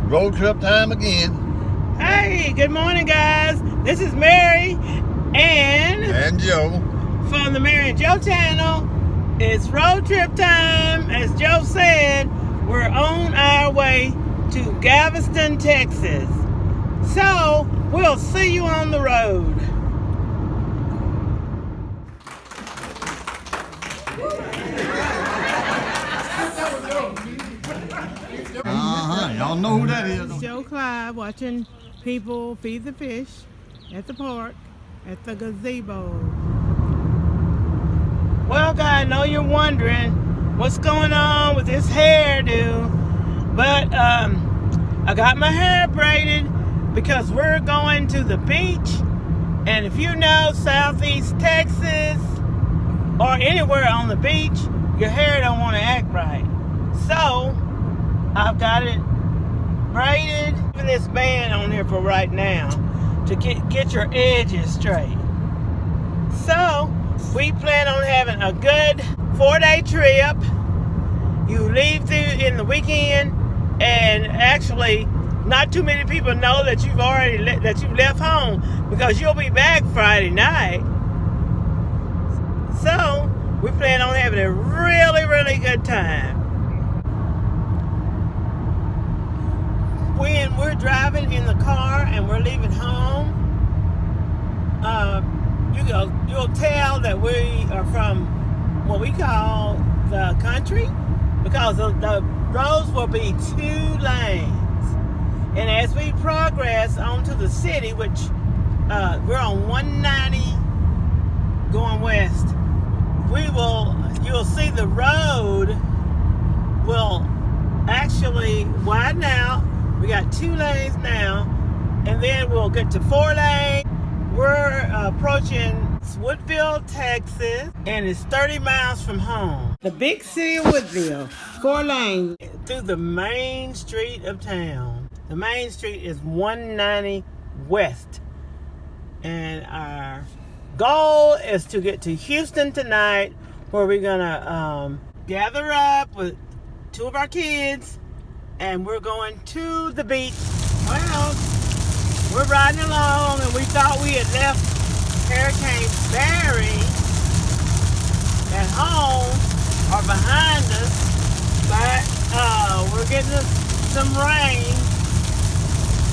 Road trip time again. Hey, good morning, guys. This is Mary and Joe from the Mary and Joe channel. It's road trip time. As Joe said, we're on our way to Galveston, Texas. So we'll see you on the road. Y'all know who that is. Joe Clyde watching people feed the fish at the park at the gazebo. Well, guys, I know you're wondering what's going on with this hairdo, but I got my hair braided because we're going to the beach. And if you know Southeast Texas or anywhere on the beach, your hair don't want to act right. So I've got it braided. Even this band on here for right now to get your edges straight. So we plan on having a good 4-day trip. You leave through in the weekend, and actually not too many people know that you've left home because you'll be back Friday night. So we plan on having a really good time. When we're driving in the car and we're leaving home, you'll tell that we are from what we call the country, because the roads will be 2 lanes. And as we progress onto the city, which we're on 190 going west, you'll see the road will actually widen out. We got 2 lanes now, and then we'll get to 4 lanes. We're approaching Woodville, Texas, and it's 30 miles from home. The big city of Woodville, 4 lanes through the main street of town. The main street is 190 West. And our goal is to get to Houston tonight, where we're gonna gather up with 2 of our kids, and we're going to the beach. Well, we're riding along, and we thought we had left Hurricane Barry at home or behind us, but we're getting some rain.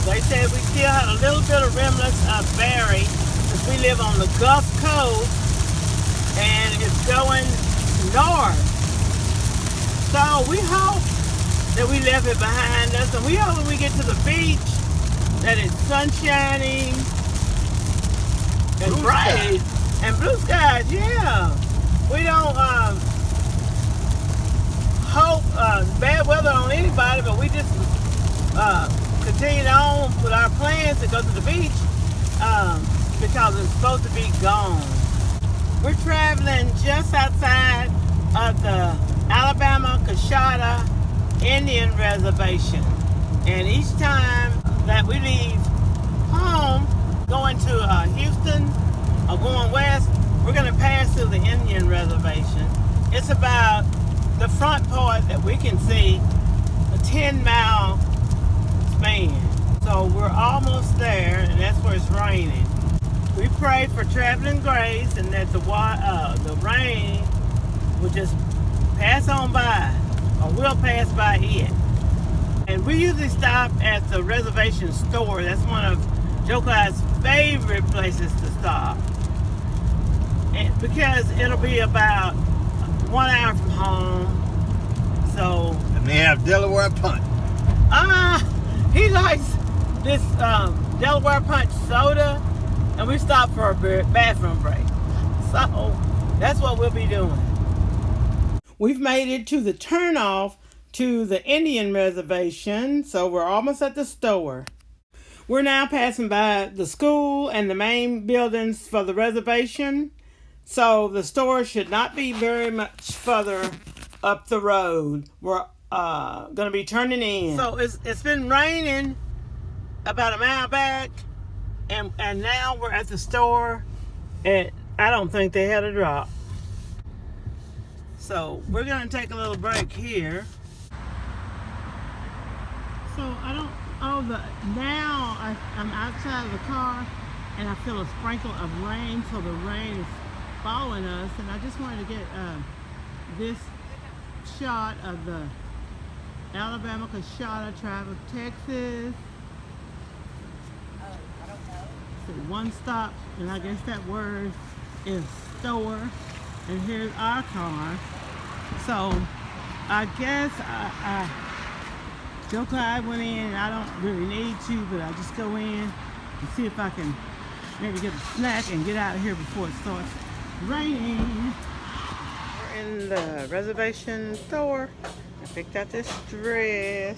They said we still had a little bit of remnants of Barry, because we live on the Gulf Coast, and it's going north. So we hope that we left it behind us, and we hope when we get to the beach that it's sunshiny and bright and blue skies. Yeah, we don't hope bad weather on anybody, but we just continue on with our plans to go to the beach because it's supposed to be gone. We're traveling just outside of the Alabama-Coshada Indian Reservation, and each time that we leave home going to Houston or going west, we're going to pass through the Indian Reservation. It's about the front part that we can see, a 10-mile span. So we're almost there, and that's where it's raining. We pray for traveling grace and that the rain will just pass on by, or we'll pass by it. And we usually stop at the reservation store. That's one of Joe Clyde's favorite places to stop. And because it'll be about 1 hour from home. So. And they have Delaware Punch. He likes this Delaware Punch soda, and we stopped for a bathroom break. So that's what we'll be doing. We've made it to the turnoff to the Indian Reservation, so we're almost at the store. We're now passing by the school and the main buildings for the reservation, so the store should not be very much further up the road. We're going to be turning in. So it's been raining about a mile back, and now we're at the store, and I don't think they had a drop. So we're going to take a little break here. So I don't I'm outside of the car and I feel a sprinkle of rain, so the rain is following us, and I just wanted to get this shot of the Alabama Coshada Tribe of Texas. So one stop, and I guess that word is store, and here's our car. So I guess Joe Clyde went in. I don't really need to, but I'll just go in and see if I can maybe get a snack and get out of here before it starts raining. We're in the reservation store. I picked out this dress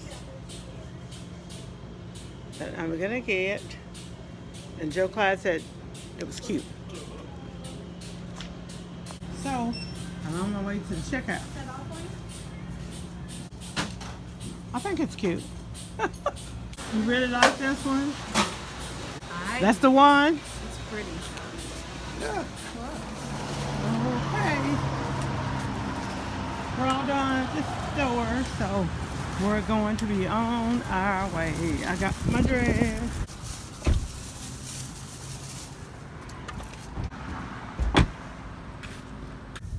that I'm gonna get, and Joe Clyde said it was cute. So I'm on my way to the checkout. I think it's cute. You really like this one? That's the one? It's pretty. Yeah. Okay. We're all done at the store, so we're going to be on our way. I got my dress.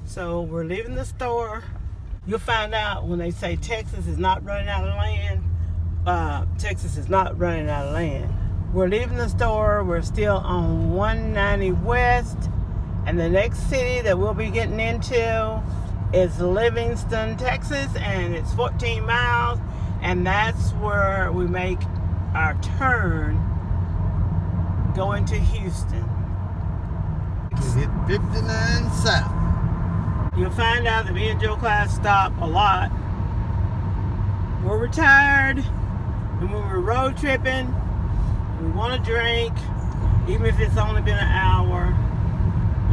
So we're leaving the store. You'll find out when they say Texas is not running out of land. Texas is not running out of land. We're leaving the store. We're still on 190 West. And the next city that we'll be getting into is Livingston, Texas. And it's 14 miles. And that's where we make our turn going to Houston. Hit 59 south. You'll find out that me and Joe Clyde stop a lot. We're retired, and when we're road tripping, we want to drink, even if it's only been an hour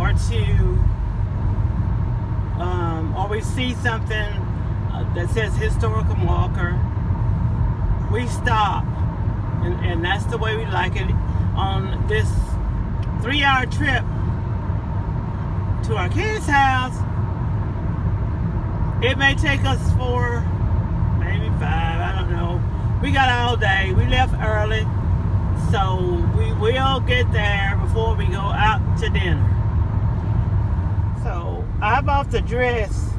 or two, or we see something that says historical marker, we stop, and that's the way we like it. On this 3-hour trip to our kids' house, it may take us 4, maybe 5, I don't know. We got all day. We left early, so we will get there before we go out to dinner. So I bought the dress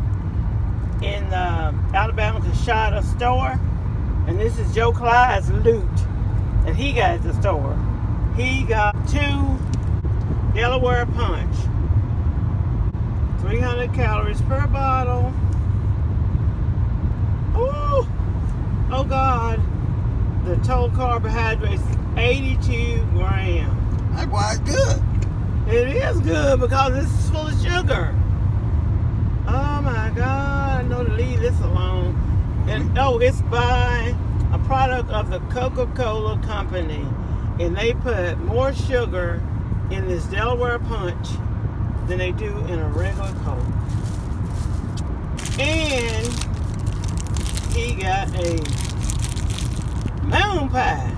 in the Alabama Coshada store, and this is Joe Clyde's loot that he got at the store. He got 2 Delaware Punch, 300 calories per bottle. Ooh, oh God, the total carbohydrates 82 grams. That's why it's good. It is good because it's full of sugar. Oh my God, I know to leave this alone. And it's by a product of the Coca-Cola company, and they put more sugar in this Delaware Punch than they do in a regular Coke. And he got a moon pie,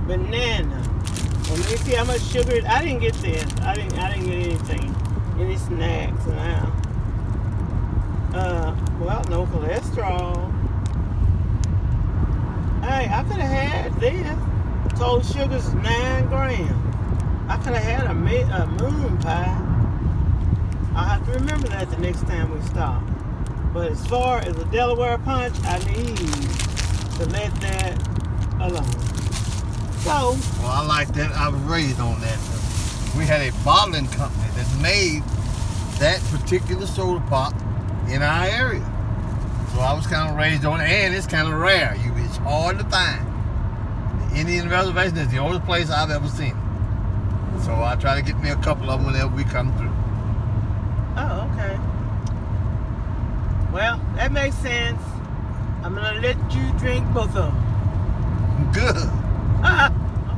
banana. Well, let me see how much sugar. I didn't get this. I didn't get anything, any snacks now. Well, no cholesterol. Hey, I could have had this. Total sugar's 9 grams. I could have had a moon pie. I'll have to remember that the next time we stop. But as far as the Delaware Punch, I need to let that alone. So, well, I like that. I was raised on that. We had a bottling company that made that particular soda pop in our area. So I was kind of raised on it, and it's kind of rare. It's hard to find. The Indian Reservation is the only place I've ever seen it. So I try to get me a couple of them whenever we come through. oh, okay. Well, that makes sense. I'm gonna let you drink both of them. Good.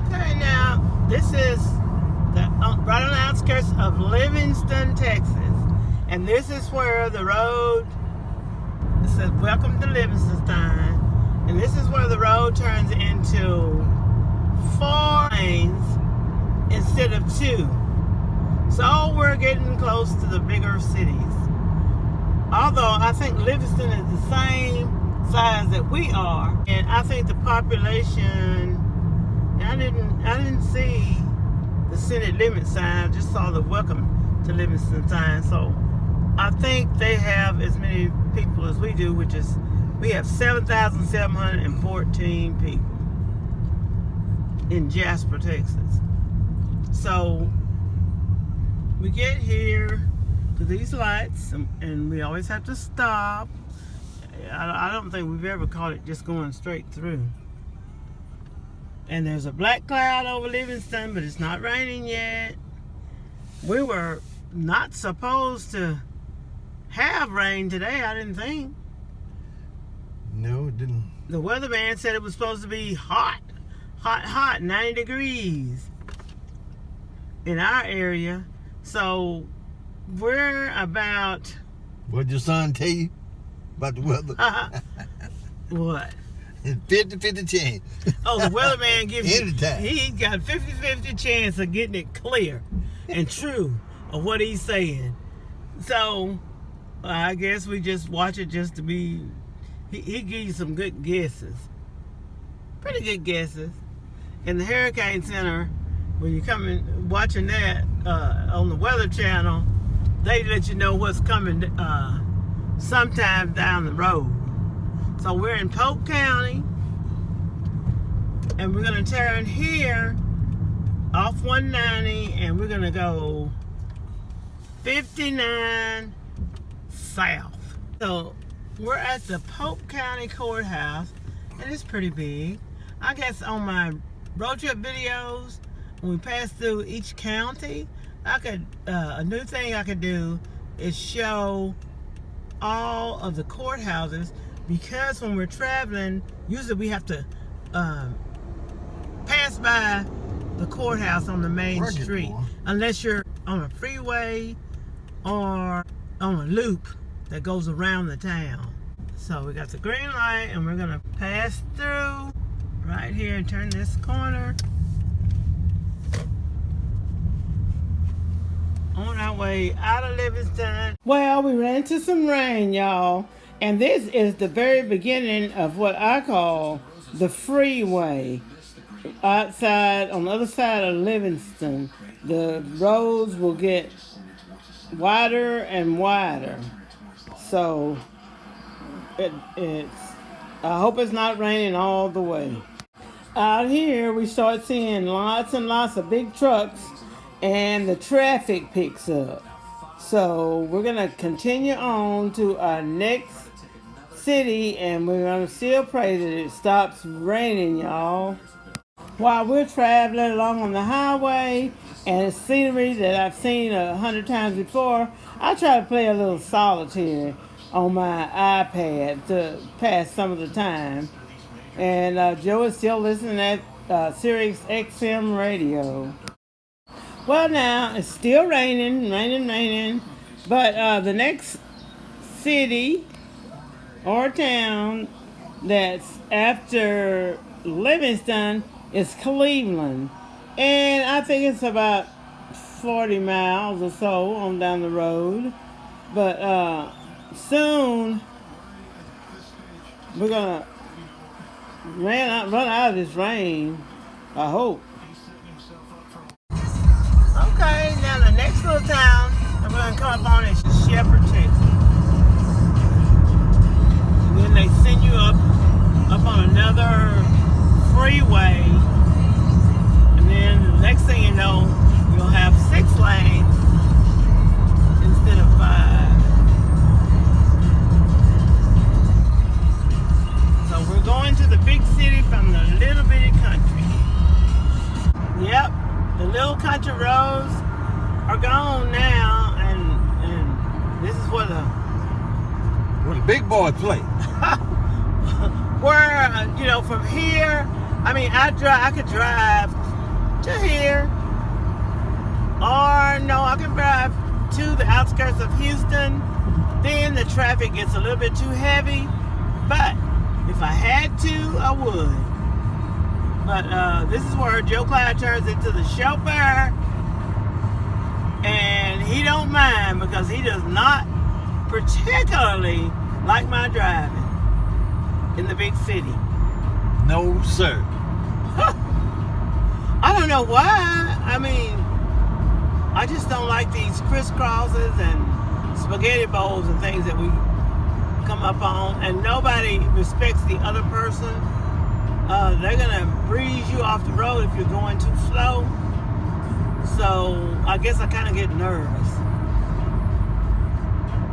Okay, now this is right on the outskirts of Livingston, Texas, and this is where the road. It says "Welcome to Livingston," and this is where the road turns into 4 lanes instead of 2. So we're getting close to the bigger cities. Although I think Livingston is the same size that we are. And I think the population, I didn't see the city limit sign, just saw the welcome to Livingston sign. So I think they have as many people as we do, which is, we have 7,714 people in Jasper, Texas. So we get here to these lights, and we always have to stop. I don't think we've ever caught it just going straight through. And there's a black cloud over Livingston, but it's not raining yet. We were not supposed to have rain today, I didn't think. No, it didn't. The weatherman said it was supposed to be hot, 90 degrees in our area. So we're about... What'd your son tell you about the weather? What? 50-50 chance. Oh, the weatherman gives you... Anytime. He's got 50-50 chance of getting it clear and true of what he's saying. So I guess we just watch it just to be... He gives you some good guesses. Pretty good guesses. In the Hurricane Center, when you're coming, watching that on the Weather Channel, they let you know what's coming sometime down the road. So we're in Polk County, and we're going to turn here off 190, and we're going to go 59 south. So we're at the Polk County Courthouse, and it's pretty big. I guess on my road trip videos, when we pass through each county, I could a new thing I could do is show all of the courthouses, because when we're traveling, usually we have to pass by the courthouse on the main street, unless you're on a freeway or on a loop that goes around the town. So we got the green light, and we're gonna pass through right here and turn this corner on our way out of Livingston. Well, we ran into some rain, y'all, and this is the very beginning of what I call the freeway. Outside, on the other side of Livingston, the roads will get wider and wider. So it's I hope it's not raining all the way. Out here we start seeing lots and lots of big trucks, and the traffic picks up. So we're gonna continue on to our next city, and we're gonna still pray that it stops raining, y'all. While we're traveling along on the highway, and it's scenery that I've seen 100 times before, I try to play a little solitaire on my iPad to pass some of the time. And Joe is still listening at Sirius XM radio. Well, now it's still raining, but the next city or town that's after Livingston is Cleveland, and I think it's about 40 miles or so on down the road. But soon we're gonna run out of this rain, I hope. Okay, now the next little town that we're gonna come up on is Shepherd, Texas. And then they send you up on another freeway, and then the next thing you know, you'll have 6 lanes instead of 5. So we're going to the big city from the little bitty country. Yep, the little country roads are gone now, and this is where the big boys play. Where from here, I mean, I could drive to here, or no, I can drive to the outskirts of Houston. Then the traffic gets a little bit too heavy, but if I had to, I would. But this is where Joe Cloud turns into the chauffeur, and he don't mind because he does not particularly like my driving. in the big city. No, sir. I don't know why. I mean, I just don't like these crisscrosses and spaghetti bowls and things that we come up on, and nobody respects the other person. They're gonna breeze you off the road if you're going too slow. So I guess I kind of get nervous.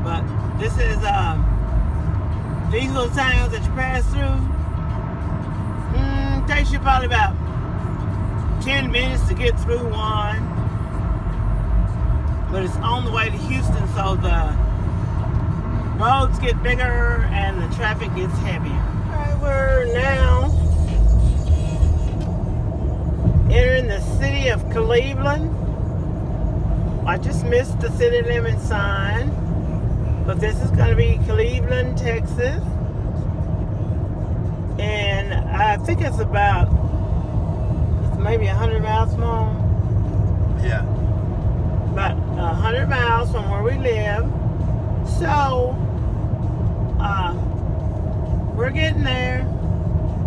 But this is these little towns that you pass through. Takes you probably about 10 minutes to get through one. But it's on the way to Houston, so the roads get bigger and the traffic gets heavier. Alright, we're now entering the city of Cleveland. I just missed the city limit sign, but this is going to be Cleveland, Texas. And I think it's about maybe 100 miles from home. Yeah. About 100 miles from where we live. So, we're getting there.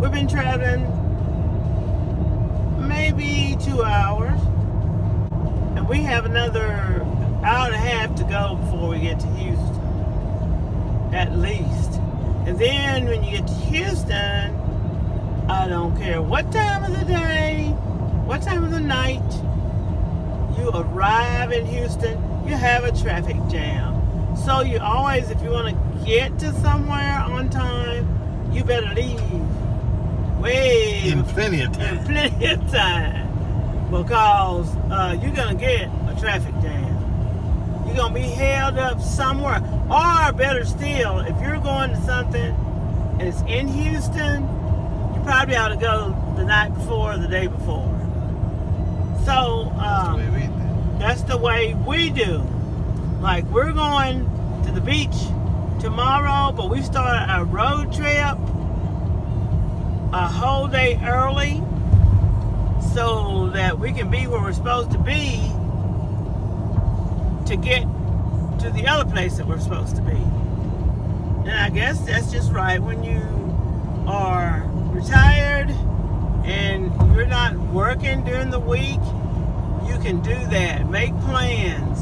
We've been traveling maybe 2 hours. And we have another hour and a half to go before we get to Houston. At least. And then when you get to Houston, I don't care what time of the day, what time of the night, you arrive in Houston, you have a traffic jam. So you always, if you want to get to somewhere on time, you better leave In plenty of time. in plenty of time, because you're going to get a traffic jam. You're going to be held up somewhere. Or better still, if you're going to something and it's in Houston, you probably ought to go the night before or the day before. So that's the way we do. Like, we're going to the beach tomorrow, but we start a road trip a whole day early so that we can be where we're supposed to be to get to the other place that we're supposed to be. And I guess that's just right. When you are retired and you're not working during the week, you can do that. Make plans.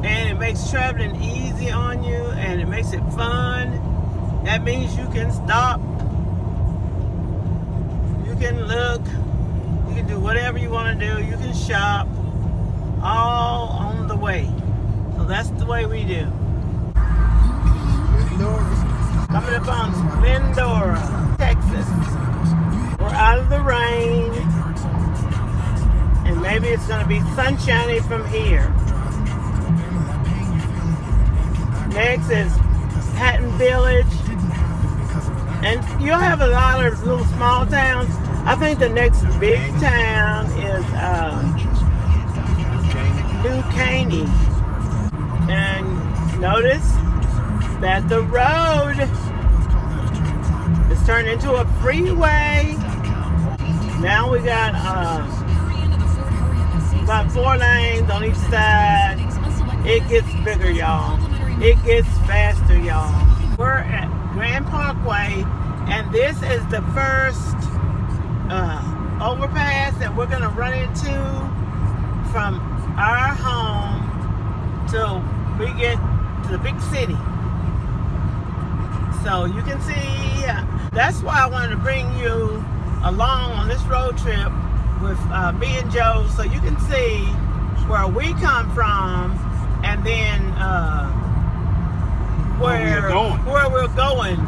And it makes traveling easy on you, and it makes it fun. That means you can stop. You can look. You can do whatever you want to do. You can shop. All on the way. So that's the way we do. Coming up on Glendora, Texas. We're out of the rain. And maybe it's going to be sunshiny from here. Next is Patton Village. And you'll have a lot of little small towns. I think the next big town is New Caney. And notice that the road is turned into a freeway. Now we got about 4 lanes on each side. It gets bigger, y'all. It gets faster, y'all. We're at Grand Parkway, and this is the first overpass that we're gonna run into from our home till we get to the big city. So you can see, that's why I wanted to bring you along on this road trip with me and Joe, so you can see where we come from, and then where we're going.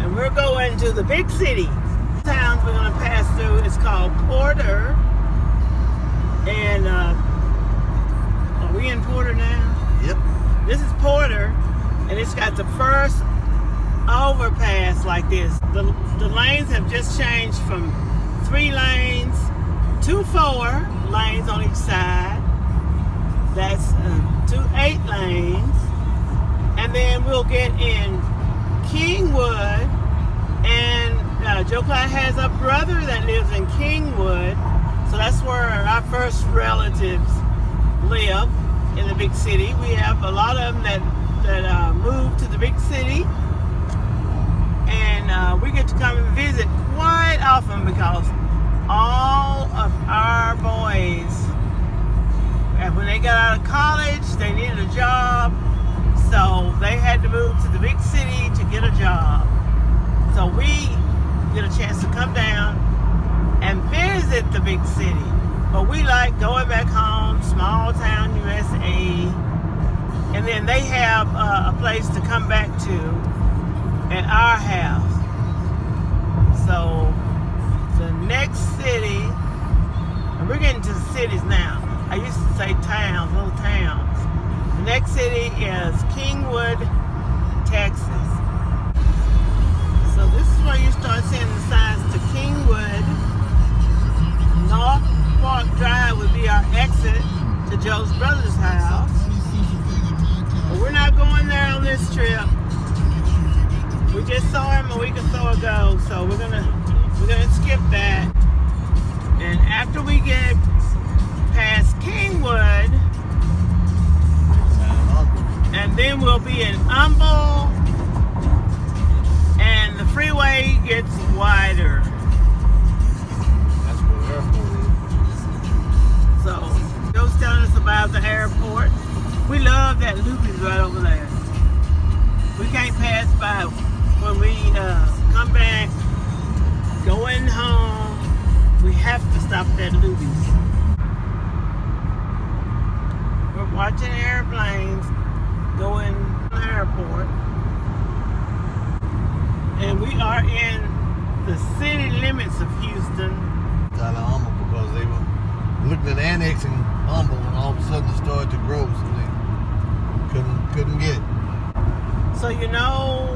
And we're going to the big city. The town we're going to pass through is called Porter. And are we in Porter now? Yep. This is Porter, and it's got the first overpass like this. The lanes have just changed from 3 lanes to 4 lanes on each side. That's to 8 lanes. And then we'll get in Kingwood, and Joe Clyde has a brother that lives in Kingwood, so that's where our first relatives live, in the big city. We have a lot of them that moved to the big city, And we get to come and visit quite often because all of our boys, when they got out of college, they needed a job, so they had to move to the big city to get a job. So we get a chance to come down and visit the big city. But we like going back home, small town USA, and then they have a place to come back to at our house. So the next city, and we're getting to the cities now. I used to say towns, little towns. The next city is Kingwood, Texas. So this is where you start seeing the signs to Kingwood. North Park Drive would be our exit to Joe's brother's house. But we're not going there on this trip. We just saw him a week or so ago, so we're gonna skip that. And after we get past Kingwood, and then we'll be in Humble, and the freeway gets wider. That's where the airport is. So Joe's telling us about the airport. We love that looping right over there. We can't pass by when we come back, going home. We have to stop at that Luby's. We're watching airplanes going to the airport. And we are in the city limits of Houston. Out of Humble because they were looking at annexing Humble, and all of a sudden it started to grow, so they couldn't get it. So you know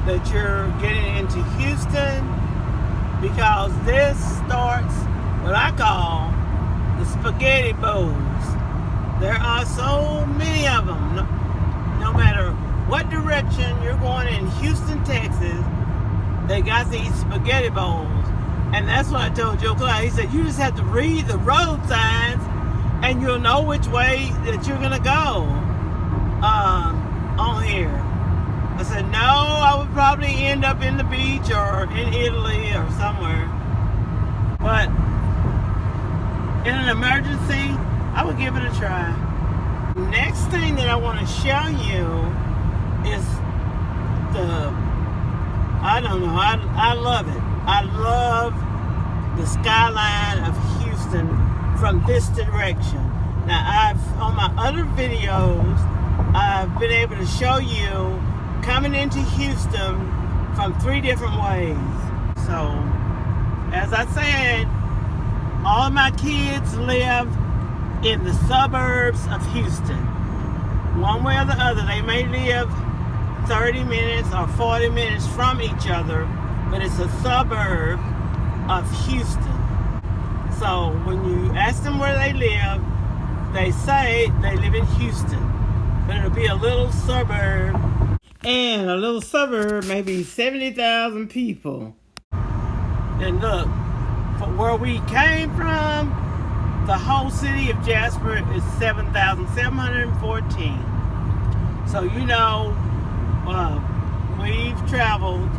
that you're getting into Houston, because this starts what I call the spaghetti bowls. There are so many of them. No matter what direction you're going in Houston, Texas, they got these spaghetti bowls. And that's what I told Joe Clyde. He said, you just have to read the road signs and you'll know which way that you're going to go on here. I said, no, I would probably end up in the beach or in Italy or somewhere. But in an emergency, I would give it a try. Next thing that I want to show you is I love it. I love the skyline of Houston from this direction. Now, on my other videos, I've been able to show you coming into Houston from 3 different ways. So, as I said, all of my kids live in the suburbs of Houston. One way or the other, they may live 30 minutes or 40 minutes from each other, but it's a suburb of Houston. So when you ask them where they live, they say they live in Houston, but it'll be a little suburb, and a little suburb may be 70,000 people. And look, from where we came from, the whole city of Jasper is 7,714. So we've traveled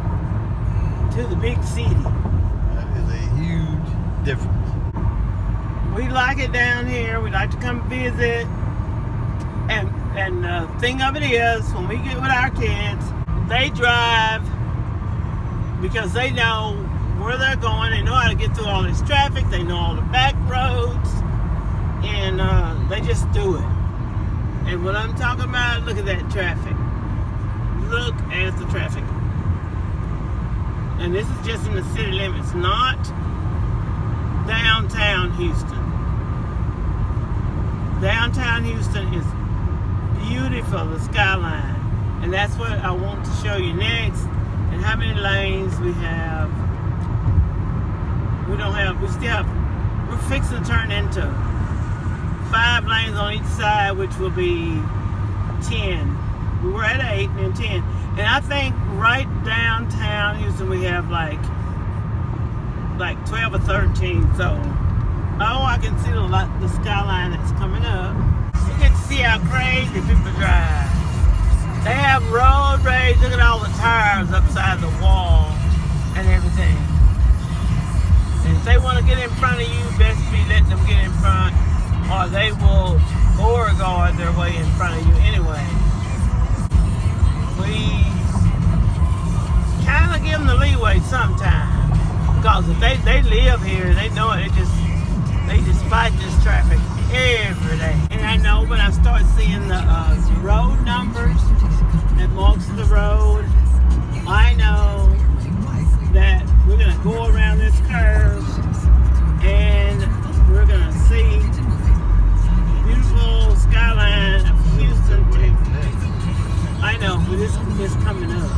to the big city. That is a huge difference. We like it down here. We like to come visit. And the thing of it is, when we get with our kids, they drive because they know where they're going. They know how to get through all this traffic. They know all the back roads. And they just do it. And what I'm talking about, look at that traffic. Look at the traffic. And this is just in the city limits, not downtown Houston. Downtown Houston is beautiful, the skyline. And that's what I want to show you next. And how many lanes we have. We're fixing to turn into 5 lanes on each side, which will be 10. We were at 8 and 10. And I think right downtown Houston we have like 12 or 13. So, I can see the skyline that's coming up. You get to see how crazy people drive. They have road rage. Look at all the tires upside the wall and everything. And if they want to get in front of you, best be let them get in front, or they will Beauregard their way in front of you anyway. We kind of give them the leeway sometimes, because if they live here, they know it. They just fight this traffic every day. And I know when I start seeing the road numbers that marks the road, I know that we're gonna go around this curve and we're gonna see the beautiful skyline of Houston, Texas. I know, but it's coming up.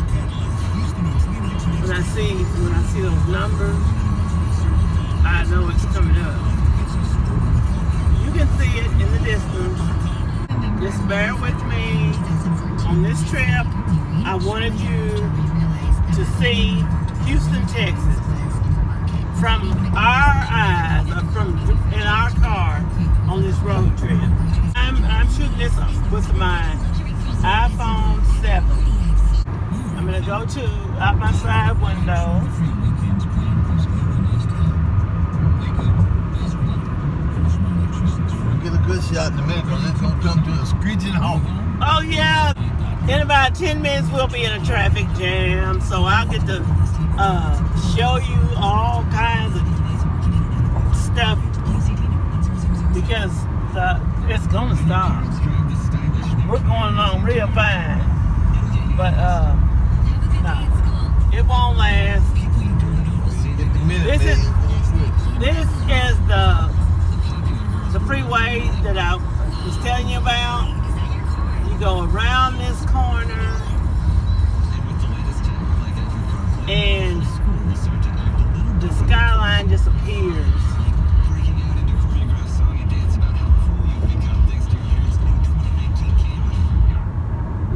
When I see those numbers, I know it's coming up. You can see it in the distance. Just bear with me. On this trip, I wanted you to see Houston, Texas from our eyes, in our car on this road trip. I'm shooting this with my iPhone 7. I'm gonna go out my side window. We'll get a good shot in a minute because it's gonna come to a screeching halt. Oh yeah, in about 10 minutes we'll be in a traffic jam, so I'll get to show you all kinds of stuff because it's gonna stop. We're going along real fine, but no, it won't last. This is the freeway that I was telling you about. You go around this corner and the skyline just appears.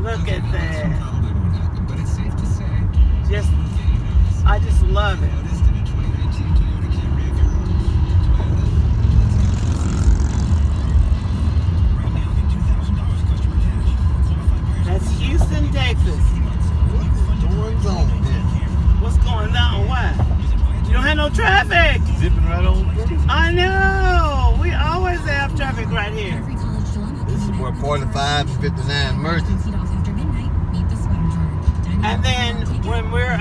Look at that. I just love it. That's Houston, Texas. What's going on? Why? You don't have no traffic. Zipping right on through. I know. We always have traffic right here. This is where 45 and 59 merges. And then when we're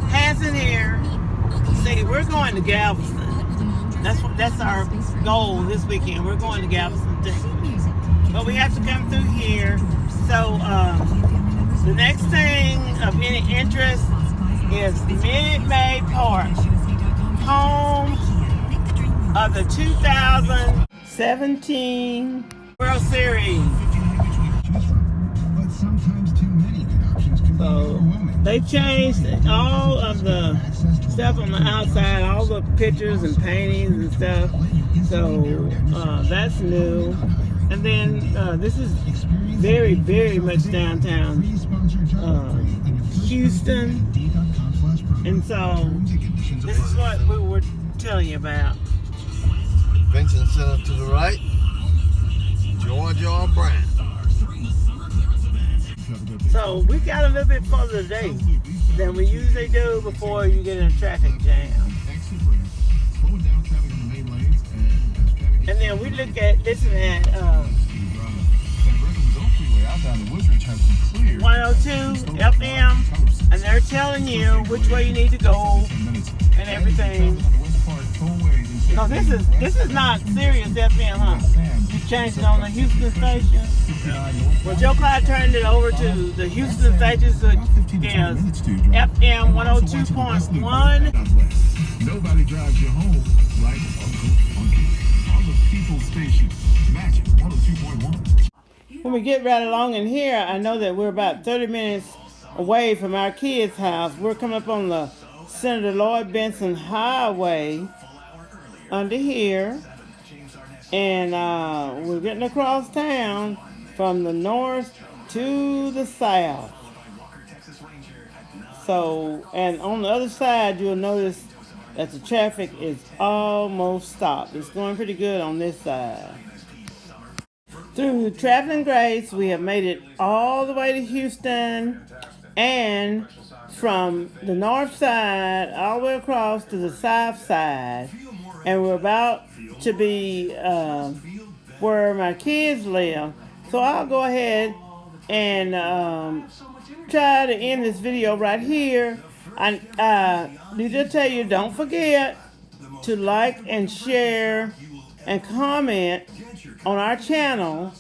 passing here, see, we're going to Galveston. That's our goal this weekend. We're going to Galveston, Texas. But we have to come through here. So the next thing of any interest is Minute Maid Park, home of the 2017 World Series. So they've changed all of the stuff on the outside, all the pictures and paintings and stuff. So that's new. And then this is very, very much downtown Houston. And so this is what we were telling you about. Convention Center to the right, Georgia Brown. So we got a little bit further today than we usually do before you get in a traffic jam. And then we listen at 102 FM, and they're telling you which way you need to go and everything. No, this is not Sirius FM, huh? You changed it on the Houston station. Well, Joe Clyde turned it over to the Houston station, so it is FM 102.1. Nobody drives you home like on the People Station. Magic 102.1. When we get right along in here, I know that we're about 30 minutes away from our kids' house. We're coming up on the Senator Lloyd Benson Highway under here, and we're getting across town from the north to the south. So, and on the other side, you'll notice that the traffic is almost stopped. It's going pretty good on this side. Through traveling grace, we have made it all the way to Houston, and from the north side all the way across to the south side. And we're about to be where my kids live. So I'll go ahead and try to end this video right here. I need to tell you, don't forget to like and share and comment on our channel.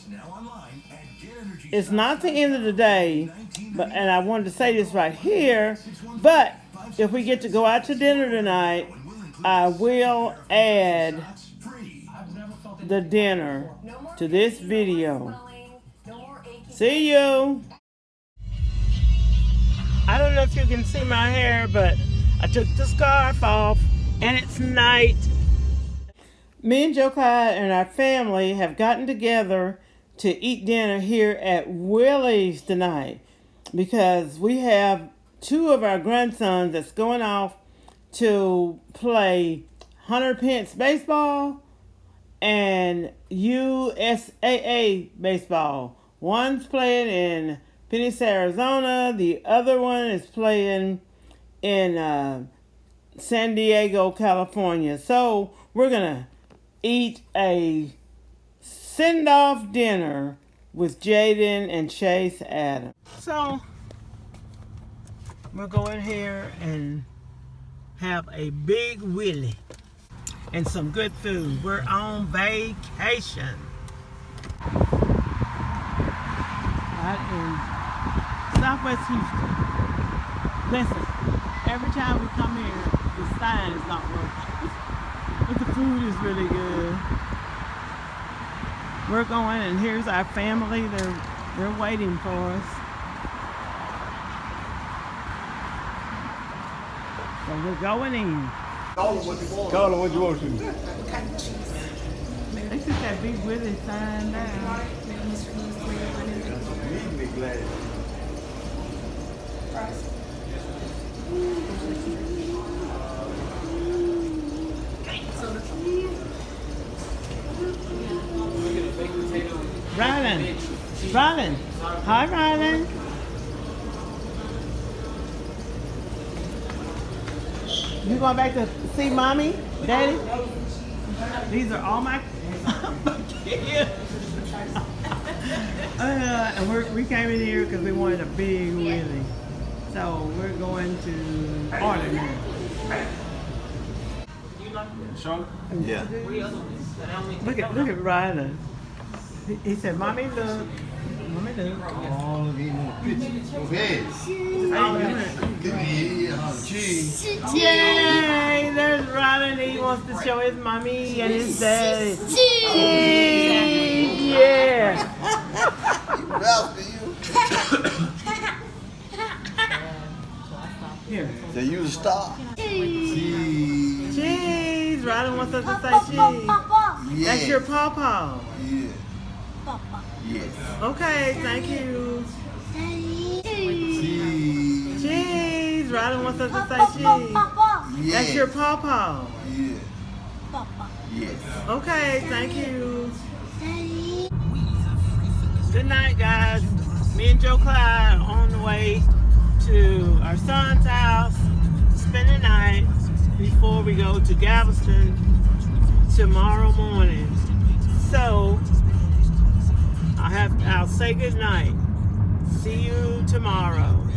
It's not the end of the day, and I wanted to say this right here, but if we get to go out to dinner tonight, I will add the dinner to this video. See you. I don't know if you can see my hair, but I took the scarf off and it's night. Me and Joe Clyde and our family have gotten together to eat dinner here at Willie's tonight because we have two of our grandsons that's going off to play 100 Pence baseball and USAA baseball. One's playing in Phoenix, Arizona. The other one is playing in San Diego, California. So we're going to eat a send-off dinner with Jaden and Chase Adams. So we'll go in here and have a big Willie and some good food. We're on vacation. Right in Southwest Houston. Listen, every time we come here, the sign is not working. But the food is really good. We're going, and here's our family. They're waiting for us. So we're going in. Call them what you want to. They took that big Willie sign down. Rylan. Hi, Rylan. You going back to see mommy, daddy? These are all my kids. And we came in here because we wanted a big Willie. So we're going to order now. Sean? Yeah. Look at Rylan. He said, Mommy, look. Mommy, look. Oh, look at pictures. Okay. Cheese. Yay! There's Rylan. He wants to show his mommy and his daddy. Cheese! Yeah! Here. So you the star. Cheese. Cheese! Rylan wants us to say cheese. Yeah. That's your pawpaw. Yeah. Yes. Okay, thank you. Cheese. Cheese. Rylan wants us to say cheese. Yeah. That's your pawpaw. Yeah. Yes. Okay, thank you. Good night, guys. Me and Joe Clyde are on the way to our son's house to spend the night before we go to Galveston tomorrow morning. So I'll say good night. See you tomorrow.